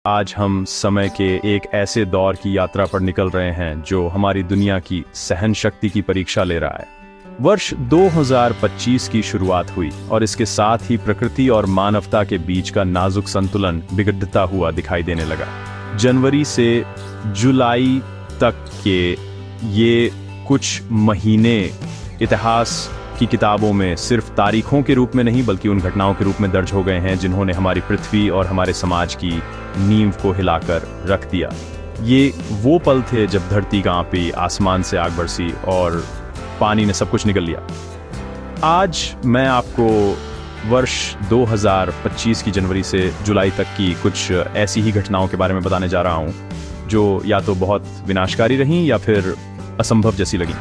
आज हम समय के एक ऐसे दौर की यात्रा पर निकल रहे हैं जो हमारी दुनिया की सहन शक्ति की परीक्षा ले रहा है। वर्ष 2025 की शुरुआत हुई और इसके साथ ही प्रकृति और मानवता के बीच का नाजुक संतुलन बिगड़ता हुआ दिखाई देने लगा। जनवरी से जुलाई तक के ये कुछ महीने इतिहास की किताबों में सिर्फ तारीखों के रूप में नहीं बल्कि उन घटनाओं के रूप में दर्ज हो गए हैं जिन्होंने हमारी पृथ्वी और हमारे समाज की नींव को हिलाकर रख दिया। ये वो पल थे जब धरती कांपी, आसमान से आग बरसी और पानी ने सब कुछ निगल लिया। आज मैं आपको वर्ष 2025 की जनवरी से जुलाई तक की कुछ ऐसी ही घटनाओं के बारे में बताने जा रहा हूं जो या तो बहुत विनाशकारी रहीं या फिर असंभव जैसी लगी।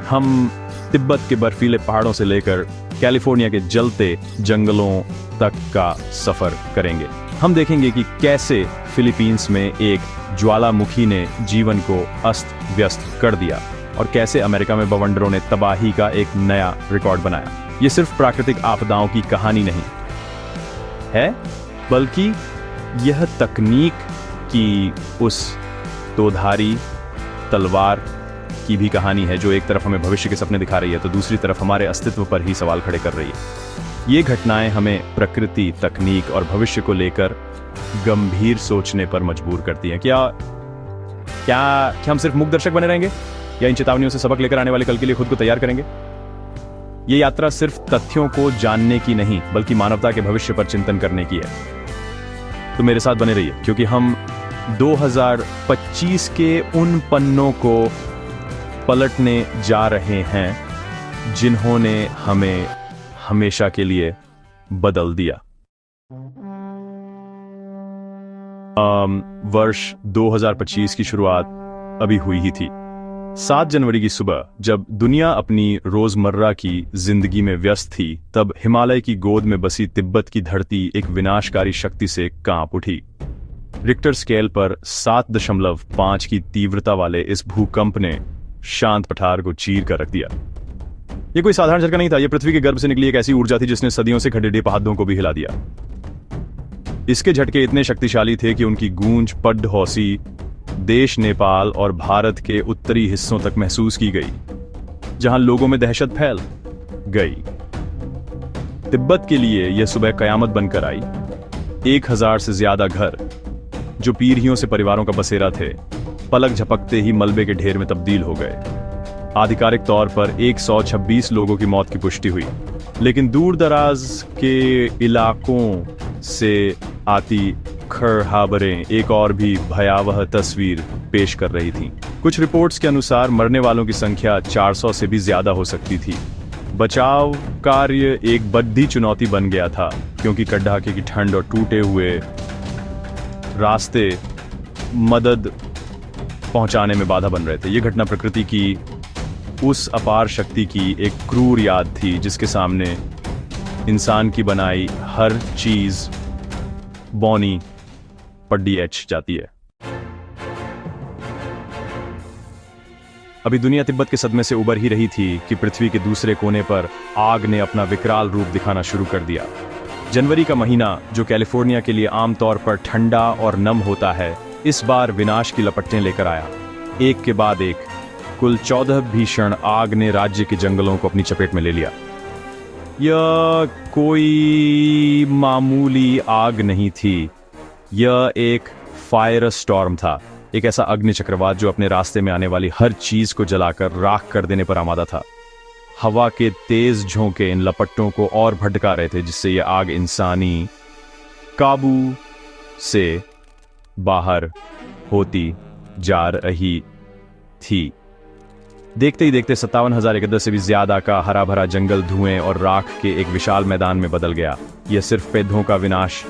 हम तिब्बत के बर्फीले पहाड़ों से लेकर कैलिफोर्निया के जलते जंगलों तक का सफर करेंगे। हम देखेंगे कि कैसे फिलीपींस में एक ज्वालामुखी ने जीवन को अस्त व्यस्त कर दिया और कैसे अमेरिका में बवंडरों ने तबाही का एक नया रिकॉर्ड बनाया। ये सिर्फ प्राकृतिक आपदाओं की कहानी नहीं है बल्कि यह तकनीक की उस दोधारी तलवार की भी कहानी है जो एक तरफ हमें भविष्य के सपने दिखा रही है तो दूसरी तरफ हमारे अस्तित्व पर ही सवाल खड़े कर रही है। ये घटनाएं हमें प्रकृति, तकनीक और भविष्य को लेकर गंभीर सोचने पर मजबूर करती हैं। क्या हम सिर्फ मूक दर्शक बने रहेंगे या इन चेतावनियों से सबक लेकर आने वाले कल के लिए खुद को तैयार करेंगे? ये यात्रा सिर्फ तथ्यों को जानने की नहीं बल्कि मानवता के भविष्य पर चिंतन करने की है। तो मेरे साथ बने रहिए क्योंकि हम 2025 के उन पन्नों को पलटने जा रहे हैं जिन्होंने हमें हमेशा के लिए बदल दिया। वर्ष 2025 की शुरुआत अभी हुई ही थी। 7 जनवरी की सुबह जब दुनिया अपनी रोजमर्रा की जिंदगी में व्यस्त थी तब हिमालय की गोद में बसी तिब्बत की धरती एक विनाशकारी शक्ति से कांप उठी। रिक्टर स्केल पर 7.5 की तीव्रता वाले इस भूकंप ने शांत पठार को चीर कर रख दिया। यह कोई साधारण झटका नहीं था, यह पृथ्वी के गर्भ से निकली एक ऐसी ऊर्जा थी जिसने सदियों से खड़े पहाड़ों को भी हिला दिया। इसके झटके इतने शक्तिशाली थे कि उनकी गूंज पड़ोसी देश नेपाल और भारत के उत्तरी हिस्सों तक महसूस की गई, जहां लोगों में दहशत फैल गई। तिब्बत के लिए यह सुबह कयामत बनकर आई। 1000 से ज्यादा घर जो पीढ़ियों से परिवारों का बसेरा थे पलक झपकते ही मलबे के ढेर में तब्दील हो गए। आधिकारिक तौर पर 126 लोगों की मौत की पुष्टि हुई, लेकिन दूर दराज के इलाकों से आती खबरें एक और भी भयावह तस्वीर पेश कर रही थीं। कुछ रिपोर्ट्स के अनुसार मरने वालों की संख्या 400 से भी ज्यादा हो सकती थी। बचाव कार्य एक बड़ी चुनौती बन गया था क्योंकि कड़ाके की ठंड और टूटे हुए रास्ते मदद पहुंचाने में बाधा बन रहे थे। यह घटना प्रकृति की उस अपार शक्ति की एक क्रूर याद थी जिसके सामने इंसान की बनाई हर चीज बौनी पड्डी एच जाती है। अभी दुनिया तिब्बत के सदमे से उबर ही रही थी कि पृथ्वी के दूसरे कोने पर आग ने अपना विकराल रूप दिखाना शुरू कर दिया। जनवरी का महीना जो कैलिफोर्निया के लिए आमतौर पर ठंडा और नम होता है इस बार विनाश की लपटें लेकर आया। एक के बाद एक कुल 14 भीषण आग ने राज्य के जंगलों को अपनी चपेट में ले लिया। यह कोई मामूली आग नहीं थी, यह एक फायर स्टॉर्म था, एक ऐसा अग्नि चक्रवात जो अपने रास्ते में आने वाली हर चीज को जलाकर राख कर देने पर आमादा था। हवा के तेज झोंके इन लपटों को और भड़का रहे थे जिससे यह आग इंसानी काबू से बाहर होती जा रही थी। देखते ही देखते 57,000 एकड़ से भी ज्यादा का हरा भरा जंगल धुएं और राख के एक विशाल मैदान में बदल गया। यह सिर्फ पेड़ों का विनाश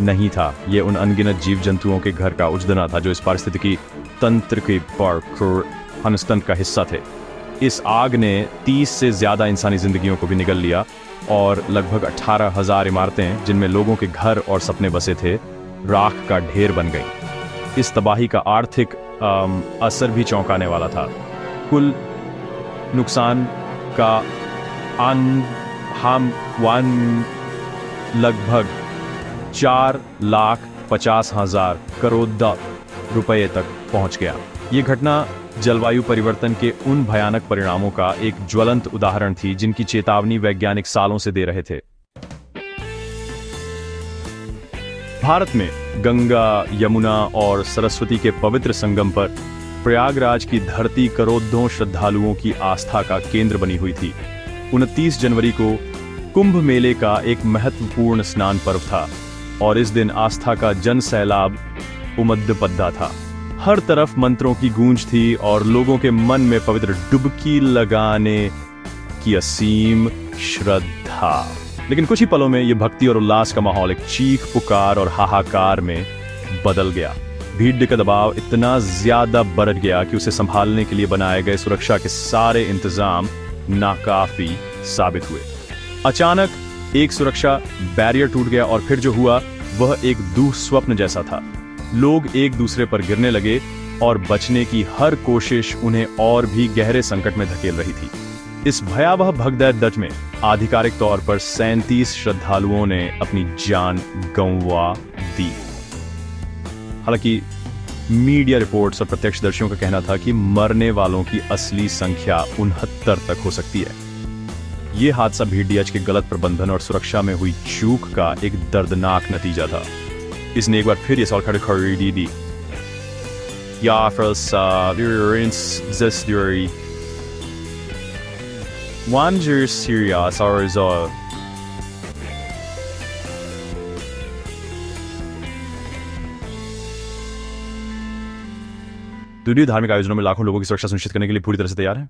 नहीं था, यह उन अनगिनत जीव जंतुओं के घर का उजड़ना था जो इस पारिस्थितिकी तंत्र के हनस्तंत्र का हिस्सा थे। इस आग ने 30 से ज्यादा इंसानी जिंदगियों को भी निगल लिया और लगभग 18,000 इमारतें जिनमें लोगों के घर और सपने बसे थे राख का ढेर बन गई। इस तबाही का आर्थिक असर भी चौंकाने वाला था। कुल नुकसान का हम लगभग 4 लाख 50,000 करोड़ रुपए तक पहुंच गया। ये घटना जलवायु परिवर्तन के उन भयानक परिणामों का एक ज्वलंत उदाहरण थी जिनकी चेतावनी वैज्ञानिक सालों से दे रहे थे। भारत में गंगा, यमुना और सरस्वती के पवित्र संगम पर प्रयागराज की धरती करोड़ों श्रद्धालुओं की आस्था का केंद्र बनी हुई थी। 29 जनवरी को कुंभ मेले का एक महत्वपूर्ण स्नान पर्व था और इस दिन आस्था का जन सैलाब उमद्दपद्दा था। हर तरफ मंत्रों की गूंज थी और लोगों के मन में पवित्र डुबकी लगाने की असीम श्रद्धा। लेकिन कुछ ही पलों में यह भक्ति और उल्लास का माहौल एक चीख पुकार और हाहाकार में बदल गया। भीड़ का दबाव इतना ज्यादा बढ़ गया कि उसे संभालने के लिए बनाए गए सुरक्षा के सारे इंतजाम नाकाफी साबित हुए। अचानक एक सुरक्षा बैरियर टूट गया और फिर जो हुआ वह एक दुःस्वप्न जैसा था। लोग एक दूसरे पर गिरने लगे और बचने की हर कोशिश उन्हें और भी गहरे संकट में धकेल रही थी। इस भयावह भगदड़ दौर में आधिकारिक तौर पर 37 श्रद्धालुओं ने अपनी जान गंवा दी। हालांकि मीडिया रिपोर्ट्स और प्रत्यक्षदर्शियों का कहना था कि मरने वालों की असली संख्या 69 तक हो सकती है। यह हादसा भीड़ के गलत प्रबंधन और सुरक्षा में हुई चूक का एक दर्दनाक नतीजा था। इसने एक बार फिर ये सवाल खड़ी दी दुनिया धार्मिक आयोजनों में लाखों लोगों की सुरक्षा सुनिश्चित करने के लिए पूरी तरह से तैयार है।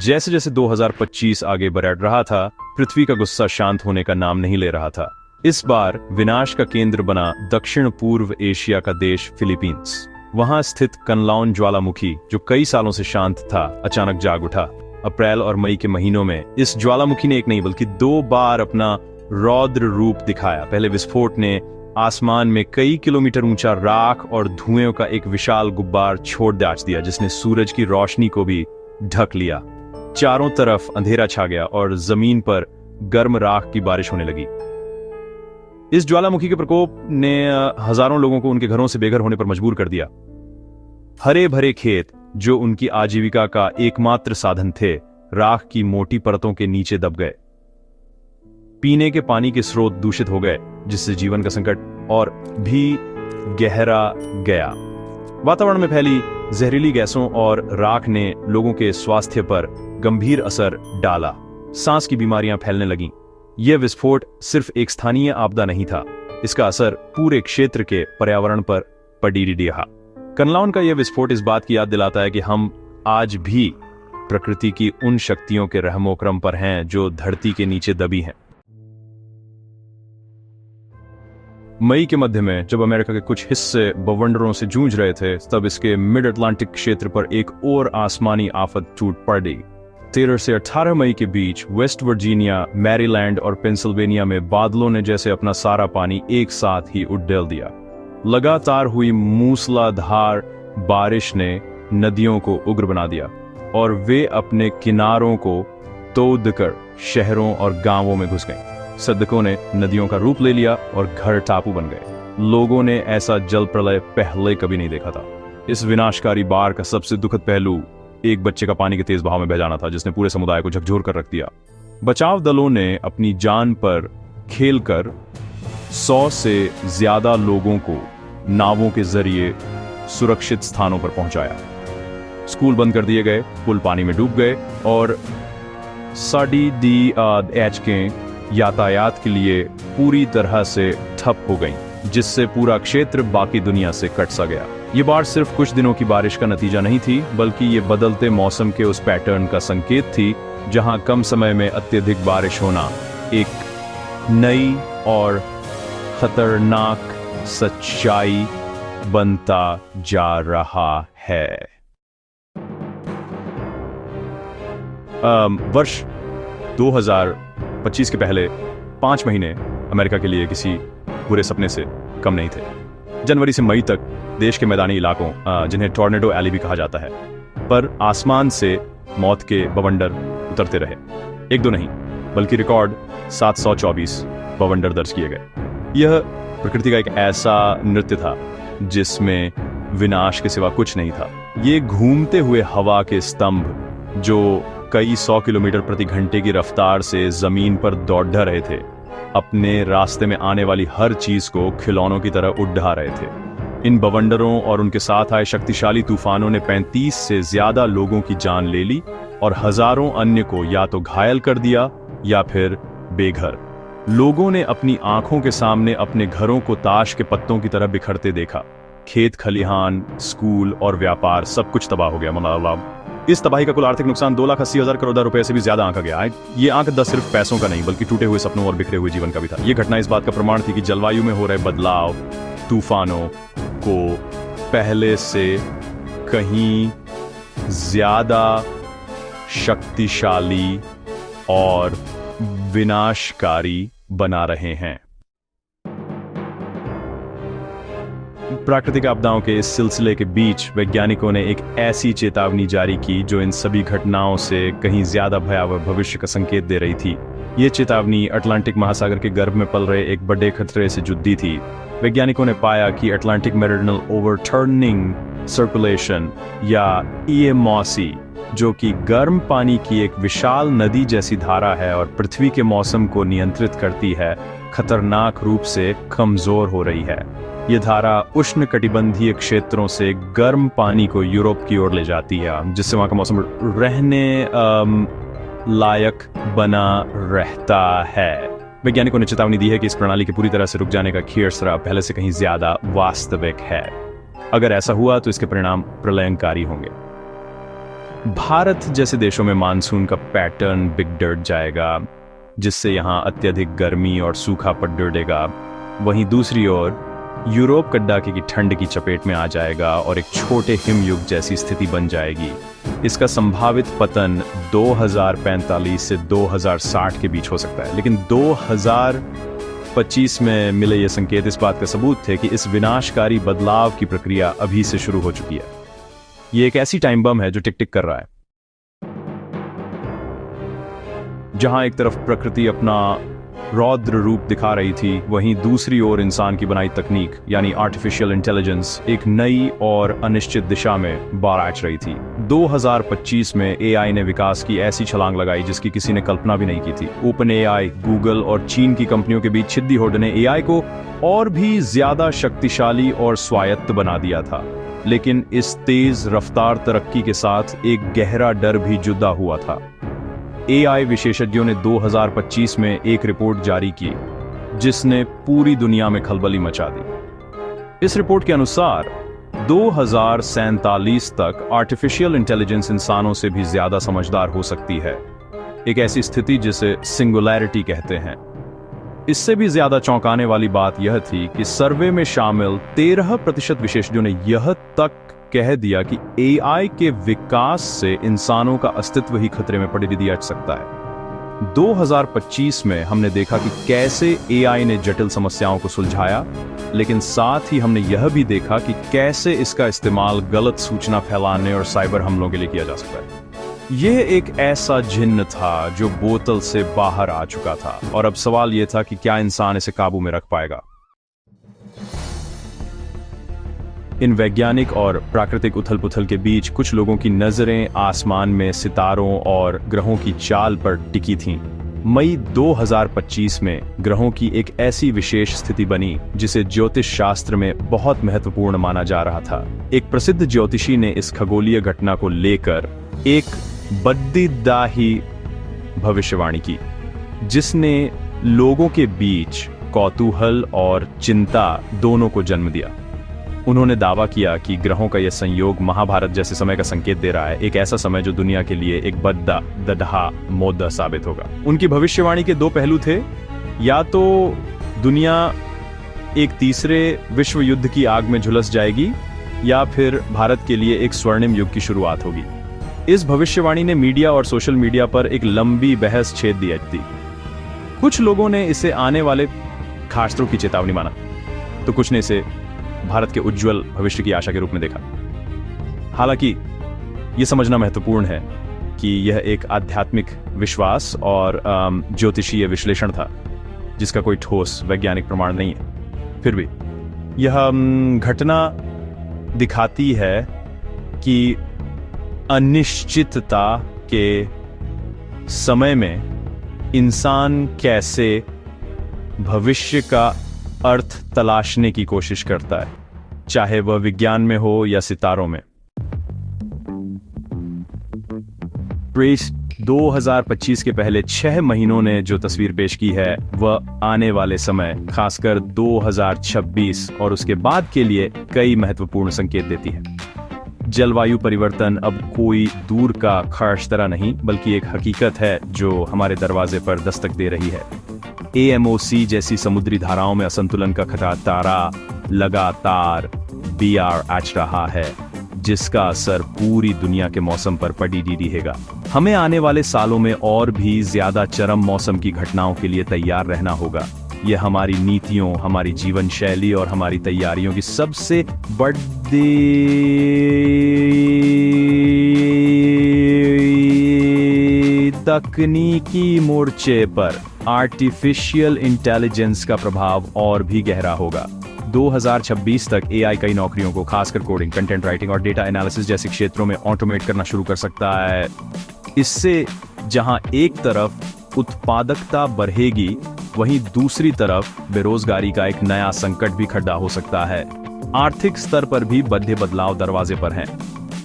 जैसे जैसे 2025 आगे बढ़ रहा था, पृथ्वी का गुस्सा शांत होने का नाम नहीं ले रहा था। इस बार विनाश का केंद्र बना दक्षिण पूर्व एशिया का देश फिलीपींस। वहां स्थित कनलाउन ज्वालामुखी, जो कई सालों से शांत था, अचानक जाग उठा। अप्रैल और मई के महीनों में इस ज्वालामुखी ने एक नहीं बल्कि 2 बार अपना रौद्र रूप दिखाया। पहले विस्फोट ने आसमान में कई किलोमीटर ऊंचा राख और धुएं का एक विशाल गुब्बार छोड़ दिया, जिसने सूरज की रोशनी को भी ढक लिया। चारों तरफ अंधेरा छा गया और जमीन पर गर्म राख की बारिश होने लगी। इस ज्वालामुखी के प्रकोप ने हजारों लोगों को उनके घरों से बेघर होने पर मजबूर कर दिया। हरे भरे खेत, जो उनकी आजीविका का एकमात्र साधन थे, राख की मोटी परतों के नीचे दब गए। पीने के पानी के स्रोत दूषित हो गए, जिससे जीवन का संकट और भी गहरा गया। वातावरण में फैली जहरीली गैसों और राख ने लोगों के स्वास्थ्य पर गंभीर असर डाला। सांस की बीमारियां फैलने लगीं। यह विस्फोट सिर्फ एक स्थानीय आपदा नहीं था, इसका असर पूरे क्षेत्र के पर्यावरण पर पड़ी रहा। कनलाउन का यह विस्फोट इस बात की याद दिलाता है कि हम आज भी प्रकृति की उन शक्तियों के रहमोक्रम पर हैं जो धरती के नीचे दबी हैं। मई के मध्य में जब अमेरिका के कुछ हिस्से बवंडरों से जूझ रहे थे, तब इसके मिड अटलांटिक क्षेत्र पर एक और आसमानी आफत टूट पड़ी। 13 से 18 मई के बीच वेस्ट वर्जीनिया, मैरीलैंड और पेंसिल्वेनिया में बादलों ने जैसे अपना सारा पानी एक साथ ही उड़ेल दिया। लगातार हुई मूसलाधार बारिश ने नदियों को उग्र बना दिया और वे अपने किनारों को तोड़कर शहरों और गांवों में घुस गईं। सड़कों ने नदियों का रूप ले लिया और घर टापू बन गए। लोगों ने ऐसा जल प्रलय पहले कभी नहीं देखा था। इस विनाशकारी बाढ़ का सबसे दुखद पहलू एक बच्चे का पानी के तेज बहाव में बह जाना था, जिसने पूरे समुदाय को झकझोर कर रख दिया। बचाव दलों ने अपनी जान पर खेलकर 100 से ज्यादा लोगों को नावों के जरिए सुरक्षित स्थानों पर पहुंचाया। स्कूल बंद कर दिए गए, पुल पानी में डूब गए और सड़कें यातायात के लिए पूरी तरह से ठप हो गईं, जिससे पूरा क्षेत्र बाकी दुनिया से कट सा गया। ये बाढ़ सिर्फ कुछ दिनों की बारिश का नतीजा नहीं थी, बल्कि ये बदलते मौसम के उस पैटर्न का संकेत थी जहां कम समय में अत्यधिक बारिश होना एक नई और खतरनाक सच्चाई बनता जा रहा है। वर्ष 2025 के पहले 5 महीने अमेरिका के लिए किसी बुरे सपने से कम नहीं थे। जनवरी से मई तक देश के मैदानी इलाकों, जिन्हें टॉर्नेडो एली भी कहा जाता है, पर आसमान से मौत के बवंडर उतरते रहे। 1-2 नहीं, बल्कि रिकॉर्ड 724, बवंडर दर्ज किए गए। यह प्रकृति का एक ऐसा नृत्य था जिसमें विनाश के सिवा कुछ नहीं था। ये घूमते हुए हवा के स्तंभ जो कई 100 किलोमीटर प्रति घंटे की रफ्तार से जमीन पर दौड़ रहे थे, अपने रास्ते में आने वाली हर चीज को खिलौनों की तरह उड़ा रहे थे। इन बवंडरों और उनके साथ आए शक्तिशाली तूफानों ने 35 से ज्यादा लोगों की जान ले ली और हजारों अन्य को या तो घायल कर दिया या फिर बेघर। लोगों ने अपनी आंखों के सामने अपने घरों को ताश के पत्तों की तरह बिखरते देखा। खेत खलिहान, स्कूल और व्यापार सब कुछ तबाह हो गया। मतलब इस तबाही का कुल आर्थिक नुकसान 2,80,000 करोड़ रुपए से भी ज्यादा आंका गया है। ये आंकड़ा सिर्फ पैसों का नहीं बल्कि टूटे हुए सपनों और बिखरे हुए जीवन का भी था। ये घटना इस बात का प्रमाण थी कि जलवायु में हो रहे बदलाव तूफानों को पहले से कहीं ज्यादा शक्तिशाली और विनाशकारी बना रहे हैं। प्राकृतिक आपदाओं के इस सिलसिले के बीच वैज्ञानिकों ने एक ऐसी चेतावनी जारी की जो इन सभी घटनाओं से कहीं ज्यादा भयावह भविष्य का संकेत दे रही थी। ये चेतावनी अटलांटिक महासागर के गर्भ में पल रहे एक बड़े खतरे से जुड़ी थी। वैज्ञानिकों ने पाया कि अटलांटिक मेरिडियनल ओवरटर्निंग सर्कुलेशन या EMOC, जो कि गर्म पानी की एक विशाल नदी जैसी धारा है और पृथ्वी के मौसम को नियंत्रित करती है, खतरनाक रूप से कमजोर हो रही है। यह धारा उष्णकटिबंधीय क्षेत्रों से गर्म पानी को यूरोप की ओर ले जाती है, जिससे वहां का मौसम रहने लायक बना रहता है। वैज्ञानिकों ने चेतावनी दी है कि इस प्रणाली के पूरी तरह से रुक जाने का खतरा पहले से कहीं ज्यादा वास्तविक है। अगर ऐसा हुआ तो इसके परिणाम प्रलयंकारी होंगे। भारत जैसे देशों में मानसून का पैटर्न बिगड़ जाएगा, जिससे यहां अत्यधिक गर्मी और सूखा पड़ डटेगा। वहीं दूसरी ओर यूरोप कड़ाके की ठंड की चपेट में आ जाएगा और एक छोटे हिमयुग जैसी स्थिति बन जाएगी। इसका संभावित पतन 2045 से 2060 के बीच हो सकता है, लेकिन 2025 में मिले ये संकेत इस बात का सबूत थे कि इस विनाशकारी बदलाव की प्रक्रिया अभी से शुरू हो चुकी है। ये एक ऐसी टाइम बम है जो टिक टिक कर रहा है, जहां एक तरफ प्रकृति अपना रौद्र रूप दिखा रही थी, वहीं दूसरी ओर इंसान की बनाई तकनीक यानी आर्टिफिशियल इंटेलिजेंस एक नई और अनिश्चित दिशा में बाराच रही थी। 2025 में AI ने विकास की ऐसी छलांग लगाई जिसकी किसी ने कल्पना भी नहीं की थी। OpenAI, गूगल और चीन की कंपनियों के बीच छिद्दी होड़ ने AI को और भी ज्यादा शक्तिशाली और स्वायत्त बना दिया था। लेकिन इस तेज रफ्तार तरक्की के साथ एक गहरा डर भी जुदा हुआ था। AI विशेषज्ञों ने 2025 में एक रिपोर्ट जारी की जिसने पूरी दुनिया में खलबली मचा दी। इस रिपोर्ट के अनुसार 2047 तक आर्टिफिशियल इंटेलिजेंस इंसानों से भी ज्यादा समझदार हो सकती है, एक ऐसी स्थिति जिसे सिंगुलैरिटी कहते हैं। इससे भी ज्यादा चौंकाने वाली बात यह थी कि सर्वे में शामिल 13% विशेषज्ञों ने यह तक कह दिया कि AI के विकास से इंसानों का अस्तित्व ही खतरे में पड़ दिया जा सकता है। 2025 में हमने देखा कि कैसे AI ने जटिल समस्याओं को सुलझाया, लेकिन साथ ही हमने यह भी देखा कि कैसे इसका इस्तेमाल गलत सूचना फैलाने और साइबर हमलों के लिए किया जा सकता है। यह एक ऐसा जिन्न था जो बोतल से बाहर आ चुका था, और अब सवाल यह था कि क्या इंसान इसे काबू में रख पाएगा। इन वैज्ञानिक और प्राकृतिक उथल-पुथल के बीच कुछ लोगों की नजरें आसमान में सितारों और ग्रहों की चाल पर टिकी थीं। मई 2025 में ग्रहों की एक ऐसी विशेष स्थिति बनी जिसे ज्योतिष शास्त्र में बहुत महत्वपूर्ण माना जा रहा था। एक प्रसिद्ध ज्योतिषी ने इस खगोलीय घटना को लेकर एक बद्दीदाही भविष्यवाणी की, जिसने लोगों के बीच कौतूहल और चिंता दोनों को जन्म दिया। उन्होंने दावा किया कि ग्रहों का यह संयोग महाभारत जैसे समय का संकेत दे रहा है, एक ऐसा समय जो दुनिया के लिए एक बद्दा ददहा मोद्दा साबित होगा। उनकी भविष्यवाणी के दो पहलू थे, या तो दुनिया एक तीसरे विश्व युद्ध की आग में झुलस जाएगी या फिर भारत के लिए एक स्वर्णिम युग की शुरुआत होगी। इस भविष्यवाणी ने मीडिया और सोशल मीडिया पर एक लंबी बहस छेड़ दी थी। कुछ लोगों ने इसे आने वाले खासतरों की चेतावनी माना, तो कुछ ने इसे भारत के उज्जवल भविष्य की आशा के रूप में देखा। हालांकि यह समझना महत्वपूर्ण है कि यह एक आध्यात्मिक विश्वास और ज्योतिषीय विश्लेषण था। जिसका कोई ठोस वैज्ञानिक प्रमाण नहीं है। फिर भी यह घटना दिखाती है कि अनिश्चितता के समय में इंसान कैसे भविष्य का अर्थ तलाशने की कोशिश करता है, चाहे वह विज्ञान में हो या सितारों में। 2025 के पहले 6 महीनों ने जो तस्वीर पेश की है वह आने वाले समय, खासकर 2026 और उसके बाद के लिए कई महत्वपूर्ण संकेत देती है। जलवायु परिवर्तन अब कोई दूर का ख्वाहिश तरह नहीं, बल्कि एक हकीकत है जो हमारे दरवाजे पर दस्तक दे रही है। AMOC जैसी समुद्री धाराओं में असंतुलन का खतरा लगातार BR आच रहा है, जिसका असर पूरी दुनिया के मौसम पर पड़ी रहेगा। हमें आने वाले सालों में और भी ज्यादा चरम मौसम की घटनाओं के लिए तैयार रहना होगा। यह हमारी नीतियों, हमारी जीवन शैली और हमारी तैयारियों की सबसे बड़ी तकनीकी मोर्चे पर आर्टिफिशियल इंटेलिजेंस का प्रभाव और भी गहरा होगा। 2026 तक AI कई नौकरियों को, खासकर कोडिंग, कंटेंट राइटिंग और डेटा एनालिसिस जैसे क्षेत्रों में ऑटोमेट करना शुरू कर सकता है। इससे जहां एक तरफ उत्पादकता बढ़ेगी, वहीं दूसरी तरफ बेरोजगारी का एक नया संकट भी खड़ा हो सकता है। आर्थिक स्तर पर भी बड़े बदलाव दरवाजे पर हैं।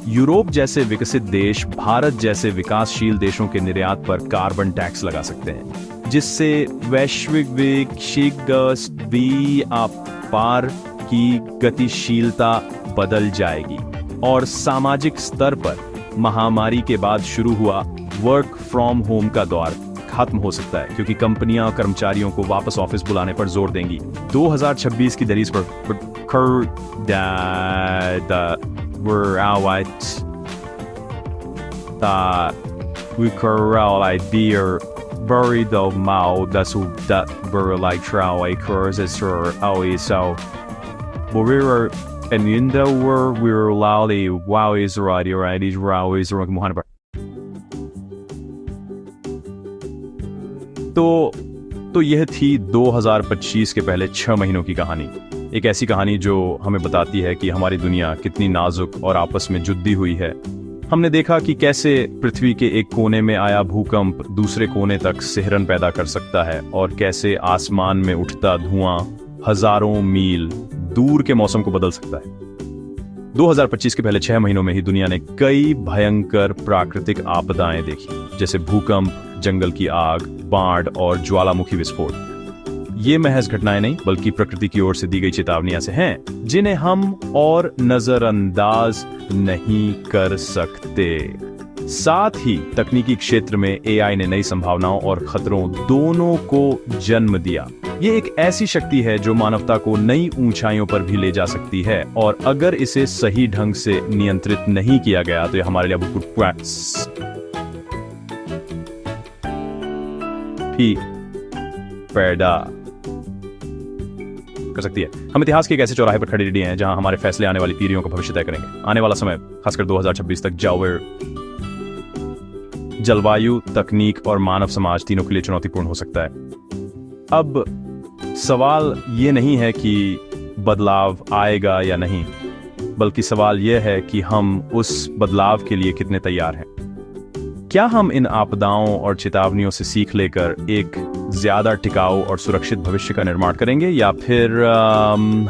यूरोप जैसे विकसित देश भारत जैसे विकासशील देशों के निर्यात पर कार्बन टैक्स लगा सकते हैं, जिससे वैश्विक व्यापार की गतिशीलता बदल जाएगी और सामाजिक स्तर पर महामारी के बाद शुरू हुआ वर्क फ्रॉम होम का दौर खत्म हो सकता है, क्योंकि कंपनियां कर्मचारियों को वापस ऑफिस बुलाने पर जोर देंगी। 2026 की दरीज पर we're out we could beer buried of mouth that were like travelers as always so we were and in the world we were loudly wow is right is wow is wrong तो यह थी 2025 के पहले 6 महीनों की कहानी। एक ऐसी कहानी जो हमें बताती है कि हमारी दुनिया कितनी नाजुक और आपस में जुड़ी हुई है। हमने देखा कि कैसे पृथ्वी के एक कोने में आया भूकंप दूसरे कोने तक सिहरन पैदा कर सकता है, और कैसे आसमान में उठता धुआं हजारों मील दूर के मौसम को बदल सकता है। 2025 के पहले 6 महीनों में ही दुनिया ने कई भयंकर प्राकृतिक आपदाएं देखी, जैसे भूकंप, जंगल की आग, बाढ़ और ज्वालामुखी विस्फोट। ये महज घटनाएं नहीं, बल्कि प्रकृति की ओर से दी गई चेतावनियां से हैं, जिन्हें हम और नजरअंदाज नहीं कर सकते। साथ ही तकनीकी क्षेत्र में AI ने नई संभावनाओं और खतरों दोनों को जन्म दिया। ये एक ऐसी शक्ति है जो मानवता को नई ऊंचाइयों पर भी ले जा सकती है, और अगर इसे सही ढंग से नियंत्रित नहीं किया गया तो यह हमारे लिए भी पैदा कर सकती है। हम इतिहास के एक ऐसे चौराहे पर खड़े हैं जहां हमारे फैसले आने वाली पीढ़ियों का भविष्य तय करेंगे। आने वाला समय, खासकर 2026 तक, जलवायु, तकनीक और मानव समाज तीनों के लिए चुनौतीपूर्ण हो सकता है। अब सवाल ये नहीं है कि बदलाव आएगा या नहीं, बल्कि सवाल यह है कि हम उस बदलाव के लिए कितने तैयार हैं। क्या हम इन आपदाओं और चेतावनियों से सीख लेकर एक ज्यादा टिकाऊ और सुरक्षित भविष्य का निर्माण करेंगे, या फिर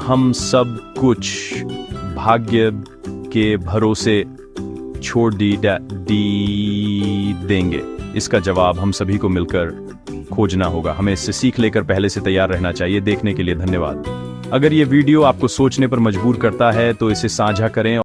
हम सब कुछ भाग्य के भरोसे छोड़ देंगे? इसका जवाब हम सभी को मिलकर खोजना होगा। हमें इससे सीख लेकर पहले से तैयार रहना चाहिए। देखने के लिए धन्यवाद। अगर ये वीडियो आपको सोचने पर मजबूर करता है तो इसे साझा करें।